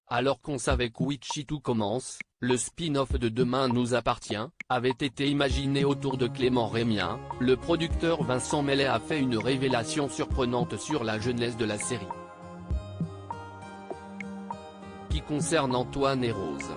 Alors qu'on savait qu'Ici tout commence, le spin-off de Demain nous appartient, avait été imaginé autour de Clément Rémien, le producteur Vincent Mellet a fait une révélation surprenante sur la jeunesse de la série. Qui concerne Antoine et Rose.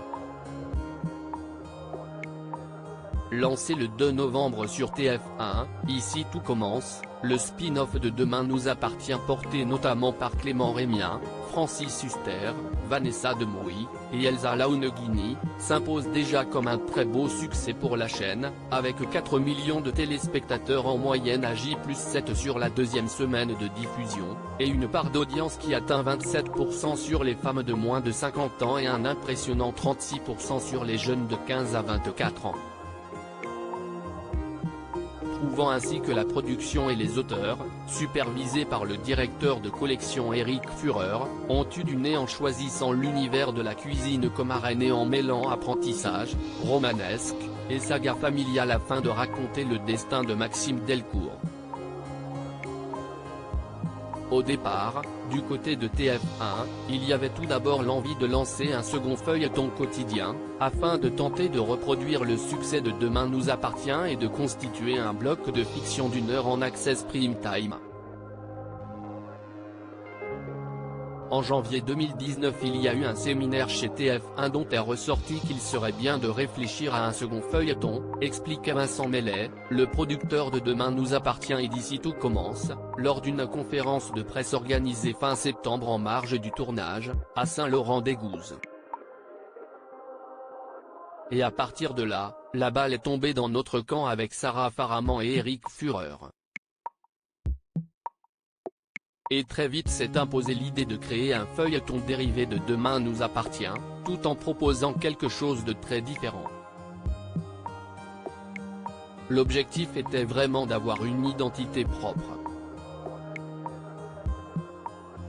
Lancé le 2 novembre sur TF1, Ici tout commence, le spin-off de Demain nous appartient porté notamment par Clément Rémien, Francis Huster, Vanessa Demouy, et Elsa Launegini, s'impose déjà comme un très beau succès pour la chaîne, avec 4 millions de téléspectateurs en moyenne à J+7 sur la deuxième semaine de diffusion, et une part d'audience qui atteint 27% sur les femmes de moins de 50 ans et un impressionnant 36% sur les jeunes de 15 à 24 ans. Prouvant ainsi que la production et les auteurs, supervisés par le directeur de collection Eric Führer, ont eu du nez en choisissant l'univers de la cuisine comme arène et en mêlant apprentissage, romanesque, et saga familiale afin de raconter le destin de Maxime Delcourt. Au départ, du côté de TF1, il y avait tout d'abord l'envie de lancer un second feuilleton quotidien, afin de tenter de reproduire le succès de Demain nous appartient et de constituer un bloc de fiction d'1 heure en access prime time. En janvier 2019 il y a eu un séminaire chez TF1 dont est ressorti qu'il serait bien de réfléchir à un second feuilleton, expliquait Vincent Mellet, le producteur de Demain nous appartient et d'Ici tout commence, lors d'une conférence de presse organisée fin septembre en marge du tournage, à Saint-Laurent-des-Gouzes. Et à partir de là, la balle est tombée dans notre camp avec Sarah Faraman et Eric Führer. Et très vite s'est imposée l'idée de créer un feuilleton dérivé de Demain nous appartient, tout en proposant quelque chose de très différent. L'objectif était vraiment d'avoir une identité propre.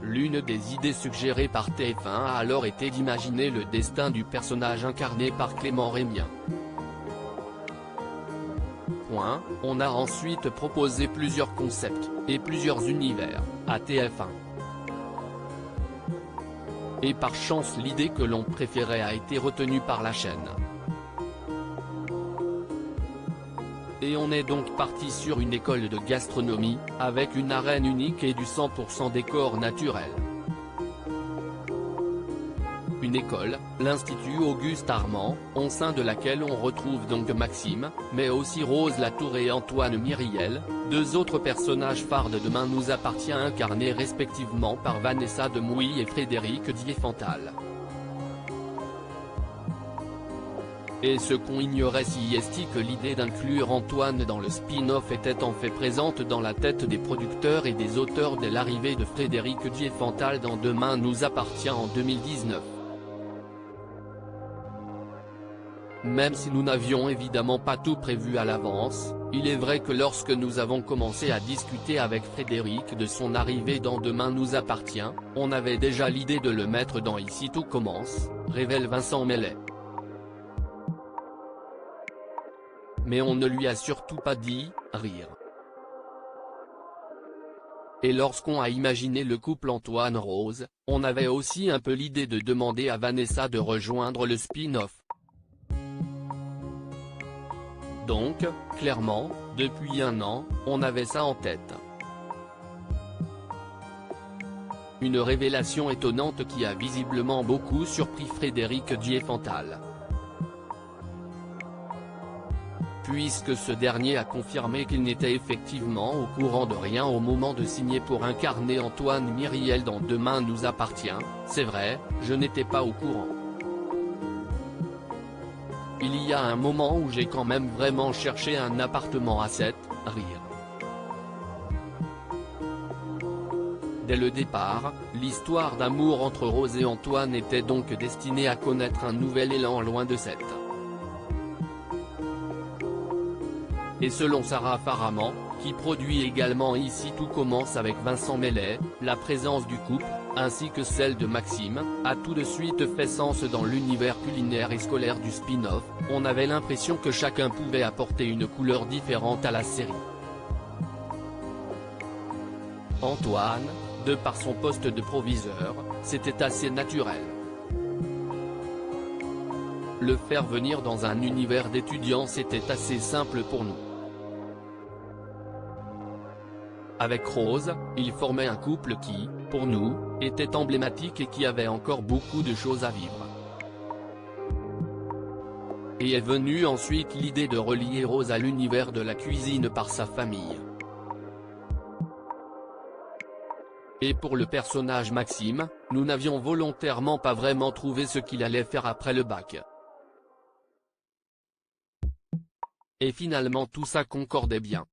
L'une des idées suggérées par TF1 a alors été d'imaginer le destin du personnage incarné par Clément Rémien. On a ensuite proposé plusieurs concepts, et plusieurs univers, à TF1. Et par chance l'idée que l'on préférait a été retenue par la chaîne. Et on est donc parti sur une école de gastronomie, avec une arène unique et du 100% décor naturel. Une école, l'Institut Auguste Armand, au sein de laquelle on retrouve donc Maxime, mais aussi Rose Latour et Antoine Myriel, deux autres personnages phares de Demain nous appartient incarnés respectivement par Vanessa Demouy et Frédéric Diefenthal. Et ce qu'on ignorait si est que l'idée d'inclure Antoine dans le spin-off était en fait présente dans la tête des producteurs et des auteurs dès l'arrivée de Frédéric Diefenthal dans Demain nous appartient en 2019. Même si nous n'avions évidemment pas tout prévu à l'avance, il est vrai que lorsque nous avons commencé à discuter avec Frédéric de son arrivée dans Demain nous appartient, on avait déjà l'idée de le mettre dans Ici tout commence, révèle Vincent Mellet. Mais on ne lui a surtout pas dit « rire ». Et lorsqu'on a imaginé le couple Antoine-Rose, on avait aussi un peu l'idée de demander à Vanessa de rejoindre le spin-off. Donc, clairement, depuis un an, on avait ça en tête. Une révélation étonnante qui a visiblement beaucoup surpris Frédéric Diefenthal. Puisque ce dernier a confirmé qu'il n'était effectivement au courant de rien au moment de signer pour incarner Antoine Myriel dans Demain nous appartient, c'est vrai, je n'étais pas au courant. Il y a un moment où j'ai quand même vraiment cherché un appartement à 7, rire. Dès le départ, l'histoire d'amour entre Rose et Antoine était donc destinée à connaître un nouvel élan loin de 7. Et selon Sarah Faraman, qui produit également Ici tout commence avec Vincent Mellet, la présence du couple, ainsi que celle de Maxime, a tout de suite fait sens dans l'univers culinaire et scolaire du spin-off, on avait l'impression que chacun pouvait apporter une couleur différente à la série. Antoine, de par son poste de proviseur, c'était assez naturel. le faire venir dans un univers d'étudiants c'était assez simple pour nous. Avec Rose, il formait un couple qui, pour nous, était emblématique et qui avait encore beaucoup de choses à vivre. Et est venue ensuite l'idée de relier Rose à l'univers de la cuisine par sa famille. Et pour le personnage Maxime, nous n'avions volontairement pas vraiment trouvé ce qu'il allait faire après le bac. Et finalement tout ça concordait bien.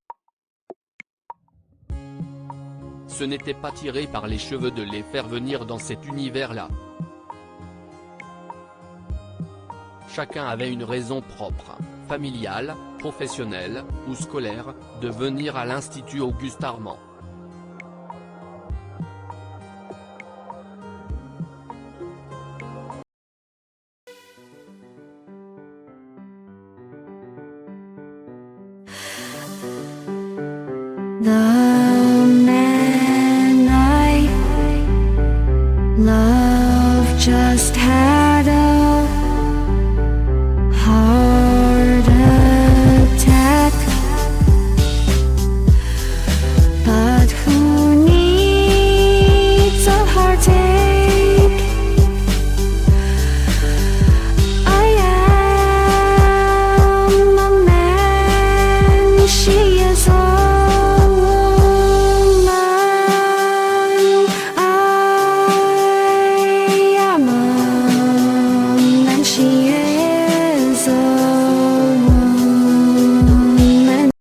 Ce n'était pas tiré par les cheveux de les faire venir dans cet univers-là. Chacun avait une raison propre, familiale, professionnelle, ou scolaire, de venir à l'Institut Auguste Armand. 나